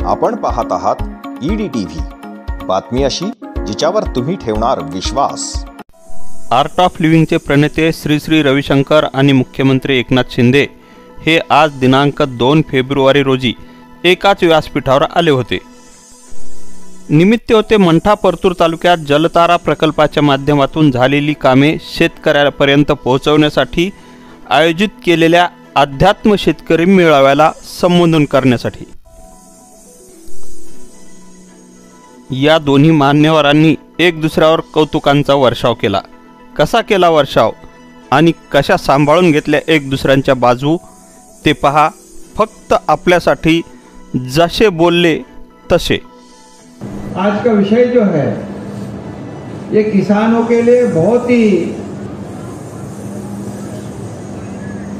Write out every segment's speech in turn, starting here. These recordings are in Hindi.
आपण पाहत आहात EDTV, बातमी अशी जिच्यावर तुम्ही ठेवणार विश्वास। आर्ट ऑफ लिव्हिंगचे प्रणेते श्री श्री रविशंकर आणि मुख्यमंत्री एकनाथ शिंदे हे आज दिनांक 2 फेब्रुवारी रोजी एकाच व्यासपीठावर आले होते। निमित्त होते मंठा परतूर तालुक्यात जलतारा प्रकल्पाच्या माध्यमातून झालेली कामे शेतकऱ्यांपर्यंत पोहोचवण्यासाठी आयोजित केलेल्या अध्यात्म शेतकरी मेळाव्याला संबोधन करण्यासाठी। या दोन्ही मान्यवरांनी एक दुसऱ्यावर कौतुकांचा वर्षाव केला। कसा केला वर्षाव आणि कशा सांभाळून घेतल्या एक दुसऱ्यांच्या बाजू ते पहा फक्त आपल्यासाठी जसे बोलले तसे। आज का विषय जो है ये किसानों के लिए बहुत ही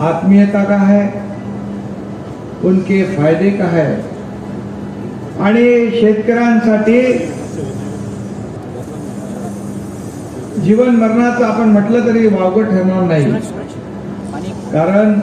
आत्मीयता का है, उनके फायदे का है आणि शेतकऱ्यांसाठी जीवन मरणाचं आपण म्हटलं तरी वावगं ठरणार नाही। कारण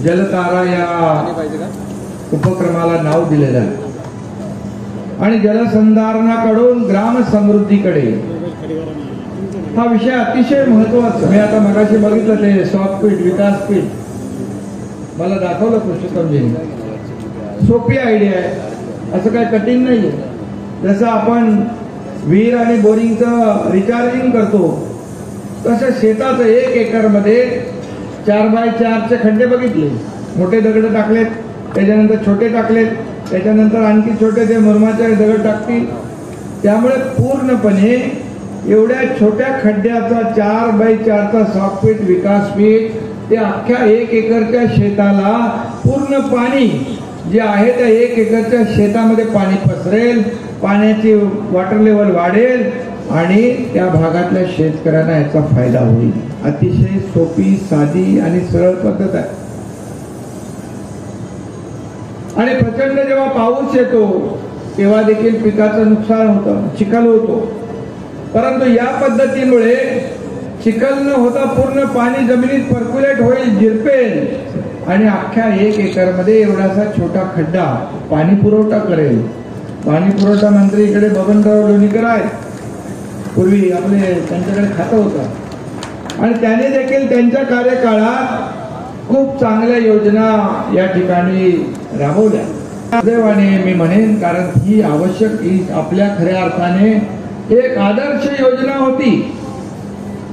जलतारा या उपक्रमाला नाव दिलेलं आहे आणि जलसंधारणाकडून ग्राम समृद्धीकडे हा विषय अतिशय महत्त्वाचा। मी आता मगाशी बघितलं ते सॉफ्टपीठ विकासपीठ मला दाखवलं कृषिकमजीने। सोपी आयडिया आहे, असं काय कठीण नाहीये। जसं आपण विहीर आणि बोरिंगचं रिचार्जिंग करतो तसं शेताचं 1 एकर मध्ये 4x4 चे खड्डे बघितले, मोठे दगड टाकलेत, त्याच्यानंतर छोटे टाकलेत, त्याच्यानंतर आणखी छोटे ते मुरमाचे दगड टाकतील। त्यामुळे पूर्णपणे एवढ्या छोट्या खड्ड्याचा 4x4 चा सॉफ्टपीठ विकासपीठ ते अख्ख्या 1 एकरच्या शेताला पूर्ण पाणी जे आहे त्या 1 एकरच्या शेतामध्ये पाणी पसरेल, पाण्याची वॉटर लेवल वाढेल आणि त्या भागातल्या शेतकऱ्यांना याचा फायदा होईल। अतिशय सोपी, साधी आणि सरळ पद्धत आहे। आणि प्रचंड जेव्हा पाऊस येतो तेव्हा देखील पिकाचं नुकसान होतं, चिखल होतो। परंतु या पद्धतीमुळे चिखल न होता पूर्ण पाणी जमिनीत पर्क्युलेट होईल, जिरपेल आणि अख्ख्या 1 एकर मध्ये एवढासा छोटा खड्डा पाणी पुरवठा करेल। पाणी पुरवठा मंत्री इकडे बबनराव लोणीकर आहेत, पूर्वी आपले त्यांच्याकडे खातं होतं आणि त्याने देखील त्यांच्या कार्यकाळात खूप चांगल्या योजना या ठिकाणी राबवल्या। देवाने मी म्हणेन, कारण ही आवश्यक, ही आपल्या खऱ्या अर्थाने एक आदर्श योजना होती।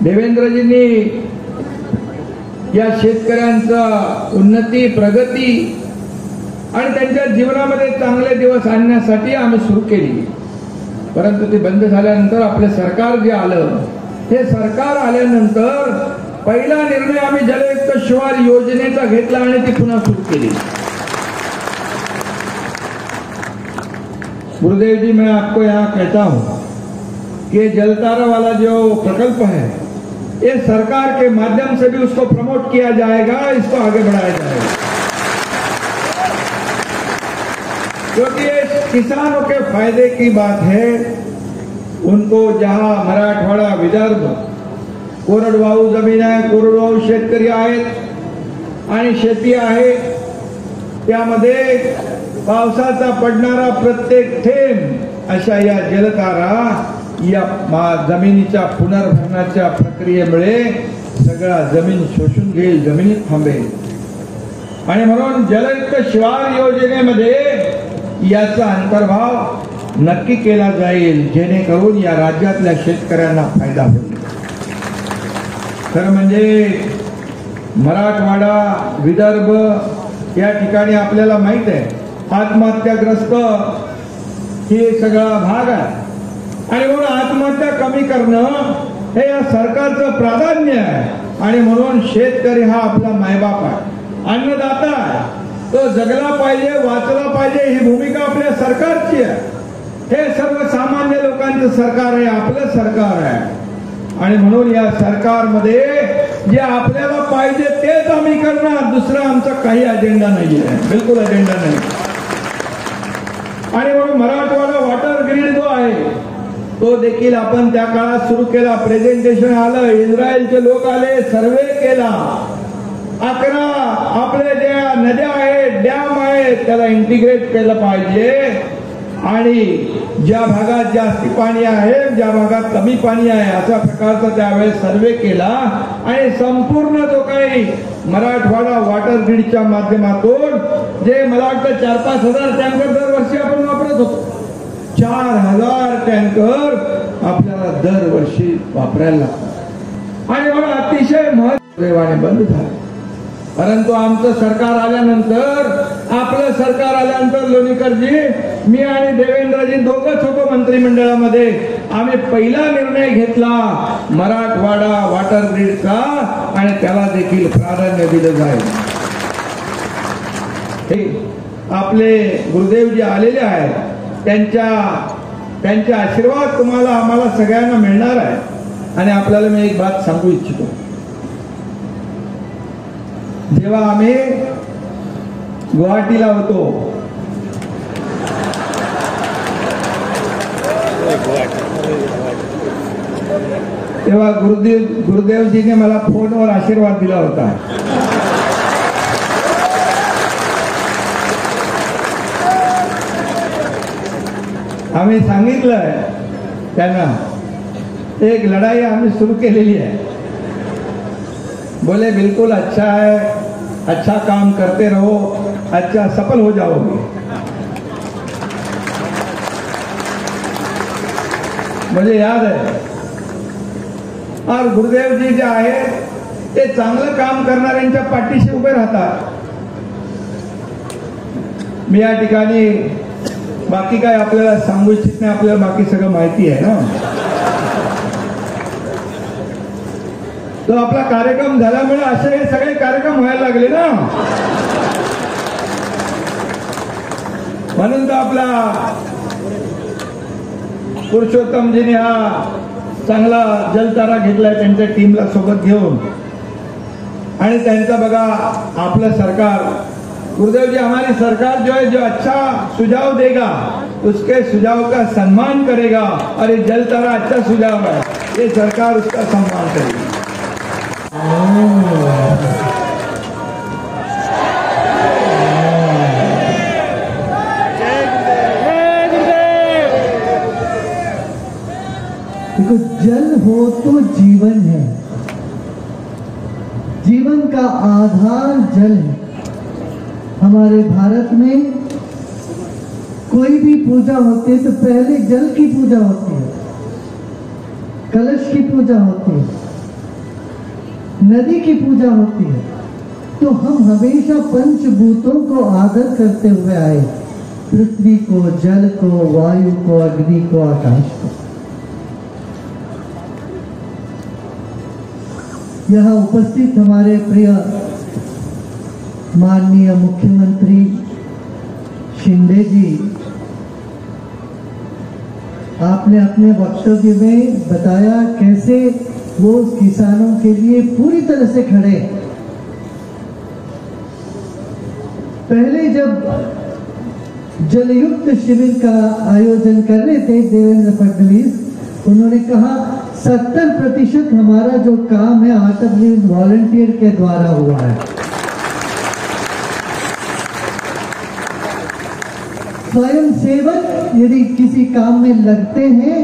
देवेंद्रजींनी या शेतकऱ्यांचा उन्नती, प्रगती आणि त्यांच्या जीवनामध्ये चांगले दिवस आणण्यासाठी आम्ही सुरू केली। परंतु ती बंद झाल्यानंतर आपले सरकार जे आलं, हे सरकार आल्यानंतर पहिला निर्णय आम्ही जलयुक्त शिवार योजनेचा घेतला आणि ती पुन्हा सुरू केली। गुरुदेव जी, मैं आपको यहाँ कहता हूँ कि जलतारा वाला जो प्रकल्प है ये सरकार के माध्यम से भी उसको प्रमोट किया जाएगा, इसको आगे बढ़ाया जाएगा, क्योंकि ये किसानों के फायदे की बात है। उनको जहां मराठवाडा, विदर्भ कोरडवाहू जमीन आहे, कोरडवाहू शेतकरी आहेत आणि शेती आहे, त्यामध्ये पावसाचा पडणारा प्रत्येक थेंब अशा या जलतारा या जमिनीच्या पुनर्भरणाच्या प्रक्रियेमुळे सगळा जमीन शोषून घेईल, जमिनीत थांबेल आणि म्हणून जलयुक्त शिवार योजनेमध्ये याचा अंतर्भाव नक्की केला जाईल, जेणेकरून या राज्यातल्या शेतकऱ्यांना फायदा होईल। खरं म्हणजे मराठवाडा, विदर्भ या ठिकाणी आपल्याला माहित आहे आत्महत्याग्रस्त हे सगळा भाग आहे आणि म्हणून आत्महत्या कमी करणं हे या सरकारचं प्राधान्य आहे। आणि म्हणून शेतकरी हा आपला मायबाप आहे, अन्नदाता आहे, तो जगला पाहिजे, वाचला पाहिजे, ही भूमिका आपल्या सरकारची आहे। हे सर्वसामान्य लोकांचं सरकार आहे, आपलं सरकार आहे आणि म्हणून या सरकारमध्ये जे आपल्याला पाहिजे तेच आम्ही करणार, दुसरा आमचा काही अजेंडा नाही आहे, बिलकुल अजेंडा नाही। आणि म्हणून मराठवाडा वॉटर ग्रीड जो आहे तो देखील आपण त्या काळात सुरू केला। प्रेझेंटेशन आलं, इस्रायलचे लोक आले, सर्वे केला 11 आपल्या ज्या नद्या आहेत, डॅम आहेत, त्याला इंटिग्रेट केलं पाहिजे आणि ज्या भागात जास्ती पाणी आहे, ज्या भागात कमी पाणी आहे, अशा प्रकारचा त्यावेळेस सर्वे केला आणि संपूर्ण जो काही मराठवाडा वॉटर ग्रीडच्या माध्यमातून जे मला वाटतं 4-5 हजार टँकर दरवर्षी आपण वापरत होतो, 4,000 टँकर आपल्याला दरवर्षी वापरायला लागतात आणि मला अतिशय महत्त्वाने बंद झालं. परंतु आमचं सरकार आल्यानंतर, आपलं सरकार आल्यानंतर लोणीकरजी, मी आणि देवेंद्रजी दोघंच होतो मंत्रिमंडळामध्ये, आम्ही पहिला निर्णय घेतला मराठवाडा वॉटर ग्रीडचा आणि त्याला देखील प्राधान्य दिलं जाईल. हे आपले गुरुदेवजी आलेले आहेत, त्यांचे आशीर्वाद तुम्हाला आम्हाला सगळ्यांना मिळणार आहे. आणि आपल्याला मी एक बात सांगू इच्छितो, जेव्हा आम्ही गुवाहाटीला होतो तेव्हा गुरुदेवजीने मला फोनवर आशीर्वाद दिला होता. आम्ही सांगितलंय त्यांना, एक लढाई आम्ही सुरू केलेली आहे. बोले बिल्कुल अच्छा है, अच्छा काम करते रहो, अच्छा सफल हो जाओगे. मुझे याद है. और गुरुदेव जी जे आहेत ते चांगलं काम करणाऱ्यांच्या पाठीशी उभे राहतात. मी या ठिकाणी बाकी काय आपल्याला सांगू इच्छित नाही, आपल्याला बाकी सगळं माहिती आहे ना. तो आपला कार्यक्रम झाल्यामुळे असे हे सगळे कार्यक्रम व्हायला लागले ना. म्हणून तर आपला पुरुषोत्तमजीने हा चांगला जलतारा घेतलाय त्यांच्या टीमला सोबत घेऊन. आणि त्यांचा बघा आपलं सरकार, गुरुदेव जी हमारी सरकार जो है, जो अच्छा सुझाव देगा उसके सुझाव का सम्मान करेगा. और ये जलतारा अच्छा सुझाव है, ये सरकार उसका सम्मान करेगी. देखो, जल हो तो जीवन है, जीवन का आधार जल है. हमारे भारत में कोई भी पूजा होती है तो पहले जल की पूजा होती है, कलश की पूजा होती है, नदी की पूजा होती है. तो हम हमेशा पंचभूतों को आदर करते हुए आए, पृथ्वी को, जल को, वायु को, अग्नि को, आकाश को. यहाँ उपस्थित हमारे प्रिय माननीय मुख्यमंत्री शिंदे जी, आपने अपने वक्तव्य में बताया कैसे वो किसानों के लिए पूरी तरह से खड़े. पहले जब जलयुक्त शिविर का आयोजन कर रहे थे देवेंद्र फडणवीस, उन्होंने कहा 70% हमारा जो काम है आत्मनिर्भर वॉलंटियर के द्वारा हुआ है. स्वयं सेवक यदि किसी काम में लगते हैं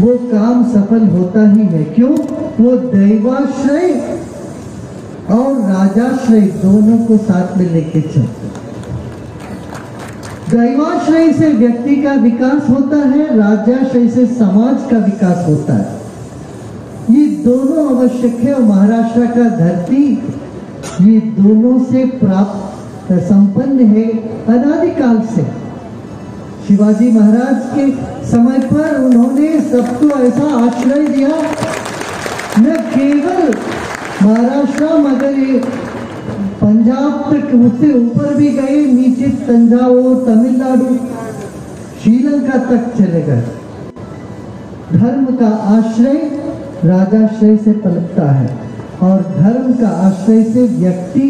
वो काम सफल होता ही है. क्यों? वो दैवाश्रय और राजाश्रय दोनों को साथ में लेके चलते. दैवाश्रय से व्यक्ति का विकास होता है, राजाश्रय से समाज का विकास होता है. ये दोनों आवश्यक है. और महाराष्ट्र का धरती ये दोनों से प्राप्त संपन्न है अनादिकाल से. शिवाजी महाराज के समय पर उन्होंने सबको ऐसा आश्रय दिया, न केवल महाराष्ट्र मगर ये पंजाब तक, उससे ऊपर भी गए, नीचे तंजावुर, तमिलनाडु, श्रीलंका तक चले गए. धर्म का आश्रय राजाश्रय से पलटता है और धर्म का आश्रय से व्यक्ति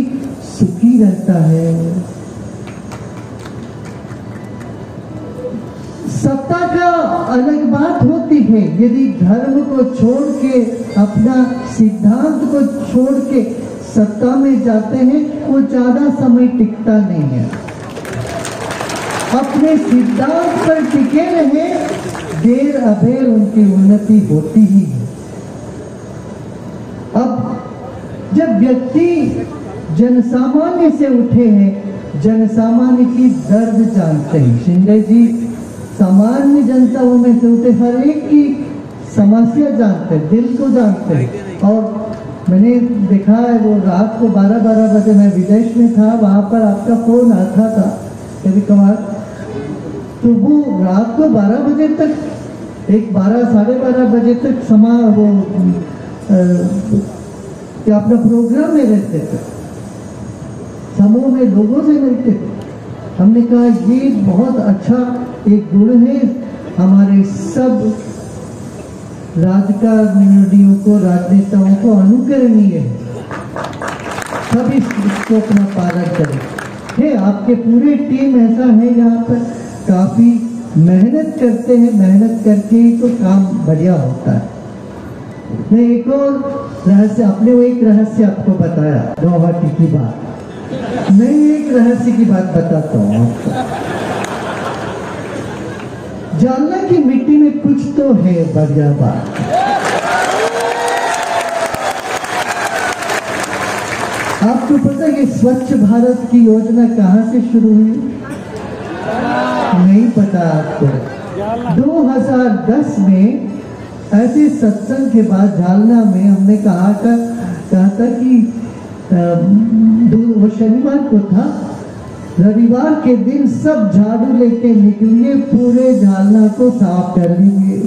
सुखी रहता है. सत्ता का अलग बात होती है. यदि धर्म को छोड़ के, अपना सिद्धांत को छोड़ के सत्ता में जाते हैं वो ज्यादा समय टिकता नहीं है। अपने सिद्धांत पर टिके रहे, देर अबेर उनकी उन्नति होती ही है। अब जब व्यक्ति जनसामान्य से उठे हैं, जनसामान्य की दर्द जानते हैं। शिंदे जी सामान्य जनताओं में से उठे, हर एक की समस्या जानते हैं, दिल को जानते हैं। और मैंने देखा है वो रात को 12-12 बजे, मैं विदेश में था, वहां पर आपका फोन आता था कभी कभार, तो वो रात को 12 बजे तक, 12-12:30 बजे तक वो कि अपना प्रोग्राम में रहते थे, समूह में लोगों से मिलते थे। हमने कहा ये बहुत अच्छा एक गुण है, हमारे सब राजकारणियों को, राजनेताओं को अनुकरणीय है। सब इसको अपना पालन करें। है आपके पूरे टीम ऐसा है यहाँ पर, काफी मेहनत करते हैं, मेहनत करके ही तो काम बढ़िया होता है। मैं एक और रहस्य, आपने वो एक रहस्य आपको बताया गुवाहाटी की बात, मैं एक रहस्य की बात बताता हूँ आपको। जालना की मिट्टी में कुछ तो है बढ़िया बात। आपको पता है कि स्वच्छ भारत की योजना कहां से शुरू हुई? नहीं पता आपको? 2010 में ऐसे सत्संग के बाद जालना में हमने कहा था कि वो शनिवार को था, रविवार के दिन सब झाड़ू लेके निकलिए, पूरे जालना को साफ कर लीजिए।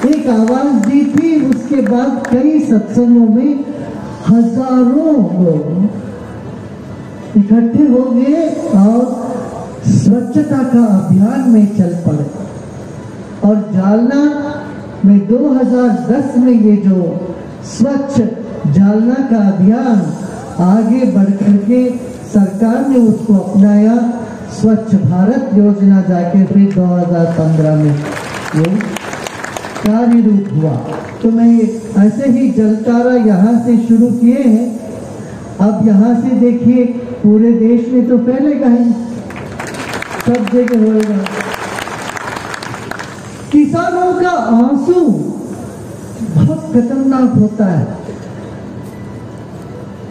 एक आवाज दी थी, उसके बाद कई सत्संगों में हजारों लोग इकट्ठे हो गए और स्वच्छता का अभियान में चल पड़े। और जालना में 2010 में ये जो स्वच्छ जालना का अभियान आगे बढ़कर के सरकार ने उसको अपनाया, स्वच्छ भारत योजना जाके फिर 2015 में ये कार्य रूप हुआ। तो मैं ऐसे ही जलतारा यहाँ से शुरू किए हैं, अब यहाँ से देखिए पूरे देश में तो फैलेगा ही, सब जगह होगा। किसानों का आंसू बहुत खतरनाक होता है।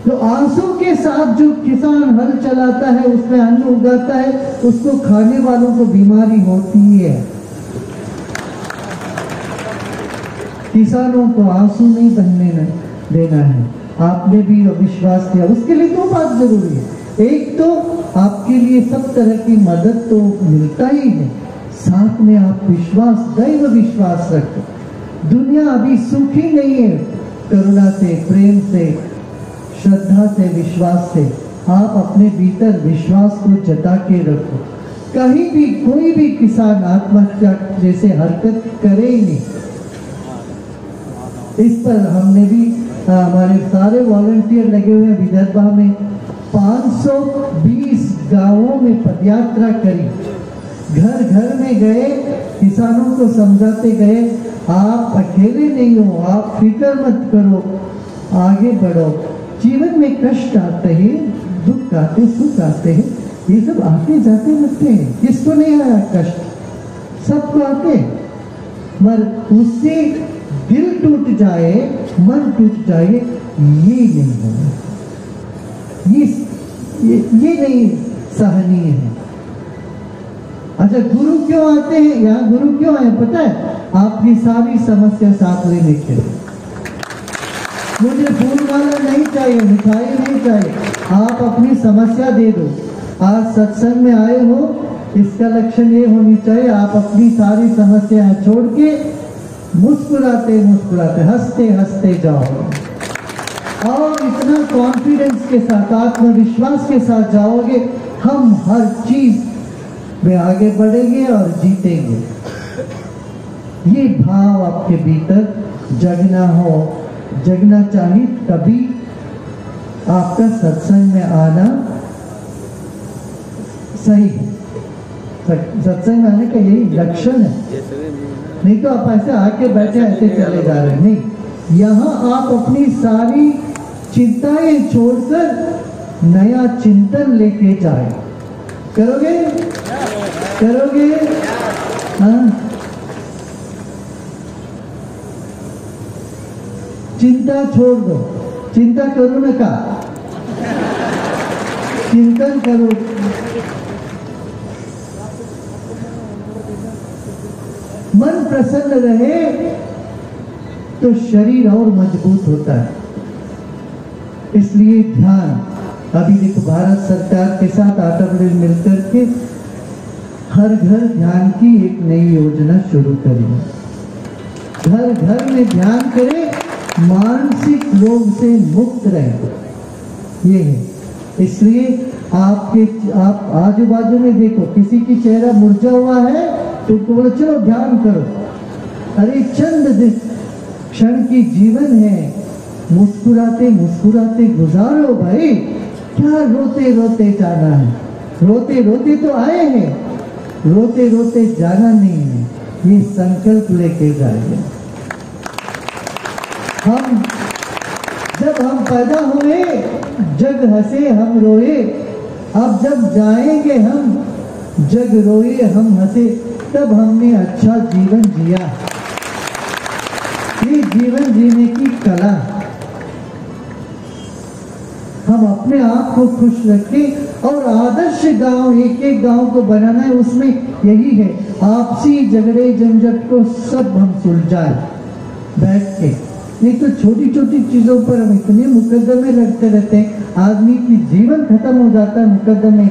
तो आंसू के साथ जो किसान हल चलाता है, उसमें अन्न उगाता है, उसको खाने वालों को बीमारी होती है। किसानों को आंसू नहीं बहने देना है। आपने भी विश्वास किया, उसके लिए दो बात जरूरी है। एक तो आपके लिए सब तरह की मदद तो मिलता ही है, साथ में आप विश्वास, दैव विश्वास रखो। दुनिया अभी सुखी नहीं है। करुणा से, प्रेम से, श्रद्धा से, विश्वास से आप अपने भीतर विश्वास को जता के रखो। कहीं भी कोई भी किसान आत्महत्या जैसे हरकत करे ही नहीं। इस पर हमने भी हमारे सारे वॉलंटियर लगे हुए हैं विदर्भा में, 520 गांवों में पदयात्रा करी, घर घर में गए, किसानों को समझाते गए आप अकेले नहीं हो, आप फिक्र मत करो, आगे बढ़ो। जीवन में कष्ट आते हैं, दुख आते, सुख आते हैं, ये सब आते जाते रहते हैं। किसको नहीं आया कष्ट? सबको आते, मगर उससे दिल टूट जाए, मन टूट जाए, ये नहीं होगा, ये नहीं सहनीय है। अच्छा, गुरु क्यों आते हैं? यहाँ गुरु क्यों आए पता है? आपकी सारी समस्या साथ लेने के लिए। मुझे फूल माला नहीं चाहिए, मिठाई नहीं चाहिए, आप अपनी समस्या दे दो। आज सत्संग में आए हो, इसका लक्षण ये होनी चाहिए, आप अपनी सारी समस्याएं छोड़ के मुस्कुराते मुस्कुराते, हंसते हंसते जाओ और इतना कॉन्फिडेंस के साथ, आत्मविश्वास के साथ जाओगे, हम हर चीज में आगे बढ़ेंगे और जीतेंगे। ये भाव आपके भीतर जगना चाहिए, तभी आपका सत्संग में आना सही है। सत्संग में आने का यही लक्षण है, नहीं तो आप ऐसे आके बैठे ऐसे चले जा रहे हैं। नहीं, यहाँ आप अपनी सारी चिंताएं छोड़कर नया चिंतन लेके जाए। करोगे? करोगे? हाँ, चिंता छोड़ दो, चिंता करो ना का, चिंतन करो। मन प्रसन्न रहे तो शरीर और मजबूत होता है। इसलिए ध्यान, अभी देखो भारत सरकार के साथ आत्मनिर्भर मिलकर के हर घर ध्यान की एक नई योजना शुरू करी है। घर घर में ध्यान करें, मानसिक रोग से मुक्त रहे, ये है। इसलिए आप आजू बाजू में देखो, किसी की चेहरा मुरझा हुआ है तो बोलो चलो ध्यान करो। अरे चंद क्षण की जीवन है, मुस्कुराते मुस्कुराते गुजारो भाई। क्या रोते रोते जाना है? रोते रोते तो आए हैं, रोते रोते जाना नहीं है। ये संकल्प लेके जाएंगे। जब हम पैदा हुए जग हंसे हम रोए, अब जब जाएंगे हम जग रोए हम हंसे, तब हमने अच्छा जीवन जिया। ये जीवन जीने की कला, हम अपने आप को खुश रखें और आदर्श गांव, एक एक गांव को बनाना है। उसमें यही है, आपसी झगड़े झंझट को सब हम सुलझाएं बैठ के। नहीं तो छोटी छोटी चीजों पर हम इतने मुकदमे लड़ते रहते हैं, आदमी की जीवन खत्म हो जाता है, मुकदमे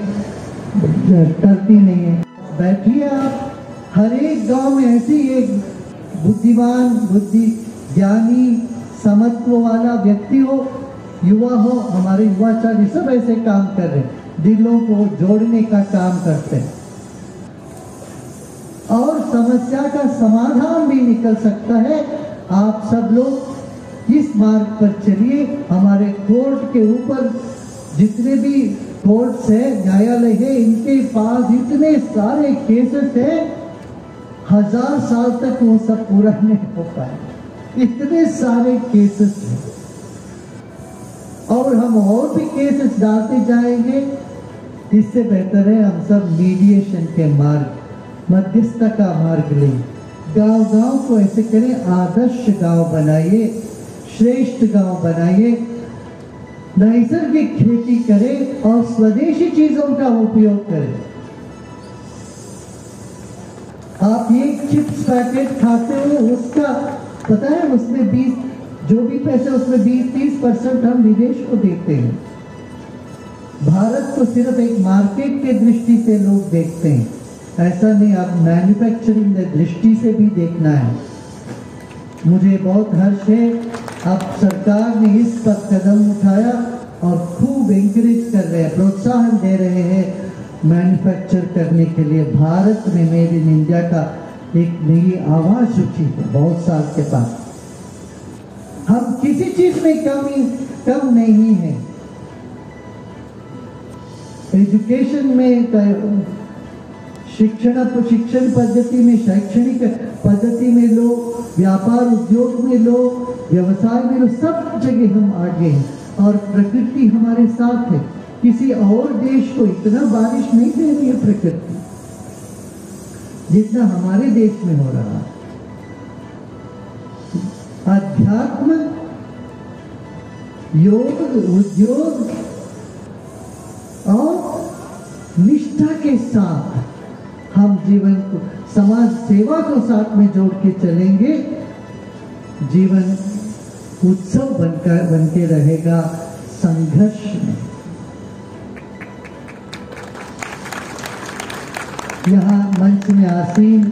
टलती नहीं है। बैठिए आप, हर एक गांव में ऐसी एक बुद्धिमान, बुद्धि ज्ञानी, समत्व वाला व्यक्ति हो, युवा हो। हमारे युवाचारी सब ऐसे काम कर रहे हैं, दिलों को जोड़ने का काम करते हैं और समस्या का समाधान भी निकल सकता है। आप सब लोग इस मार्ग पर चलिए। हमारे कोर्ट के ऊपर जितने भी कोर्ट्स है, न्यायालय है, इनके पास इतने सारे केसेस हैं, 1000 साल तक वो सब पूरा नहीं हो पाए, इतने सारे केसेस हैं। और हम और भी केसेस डालते जाएंगे। इससे बेहतर है हम सब मीडिएशन के मार्ग, मध्यस्थता का मार्ग लें। गांव गांव को ऐसे करें, आदर्श गांव बनाइए, श्रेष्ठ गांव बनाइए, नैसर्गिक खेती करें और स्वदेशी चीजों का उपयोग करें। आप एक चिप्स पैकेट खाते हो, उसका पता है उसमें 20, जो भी पैसे उसमें 20-30% हम विदेश को देते हैं। भारत को सिर्फ एक मार्केट के दृष्टि से लोग देखते हैं, ऐसा नहीं, आप मैन्युफैक्चरिंग की दृष्टि से भी देखना है। मुझे बहुत हर्ष है, अब सरकार ने इस पर कदम उठाया और खूब एंकरेज कर रहे हैं, प्रोत्साहन दे रहे हैं मैन्युफैक्चर करने के लिए। भारत में मेड इन इंडिया का एक नई आवाज उठी है बहुत साल के बाद। हम किसी चीज में कम नहीं है। एजुकेशन में, शिक्षण पद्धति में, शैक्षणिक पद्धति में लो, व्यापार उद्योग में लो, व्यवसाय में लो, सब जगह हम आगे हैं और प्रकृति हमारे साथ है। किसी और देश को इतना बारिश नहीं दे रही है प्रकृति जितना हमारे देश में हो रहा है। अध्यात्म, योग, उद्योग और निष्ठा के साथ हम जीवन को, समाज सेवा को साथ में जोड़ के चलेंगे, जीवन उत्सव बनके रहेगा संघर्ष में। यहाँ मंच में आसीन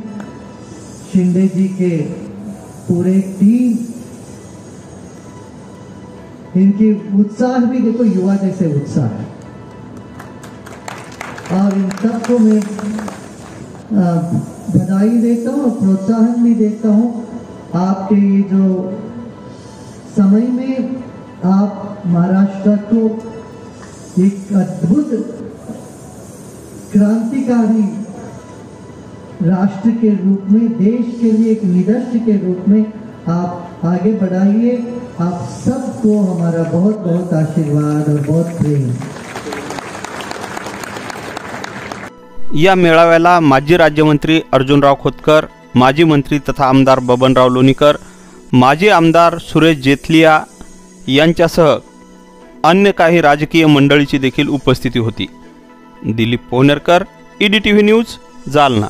शिंदे जी के पूरे टीम, इनकी उत्साह भी देखो, युवा जैसे उत्साह है। और इन सबको मैं बधाई देता हूँ और प्रोत्साहन भी देता हूँ। आपके ये जो समय में आप महाराष्ट्र को एक अद्भुत क्रांतिकारी राष्ट्र के रूप में, देश के लिए एक निदर्श के रूप में आप आगे बढ़ाइए। आप सब सबको हमारा बहुत बहुत आशीर्वाद और बहुत प्रेम। या मेळाव्याला माजी राज्यमंत्री अर्जुनराव खोतकर, माजी मंत्री तथा आमदार बबनराव लोणीकर, माजी आमदार सुरेश जेथलिया यांच्यासह अन्य काही राजकीय मंडळीची देखील उपस्थिती होती। Dilip Pohanerkar, EDTV news, Jalna.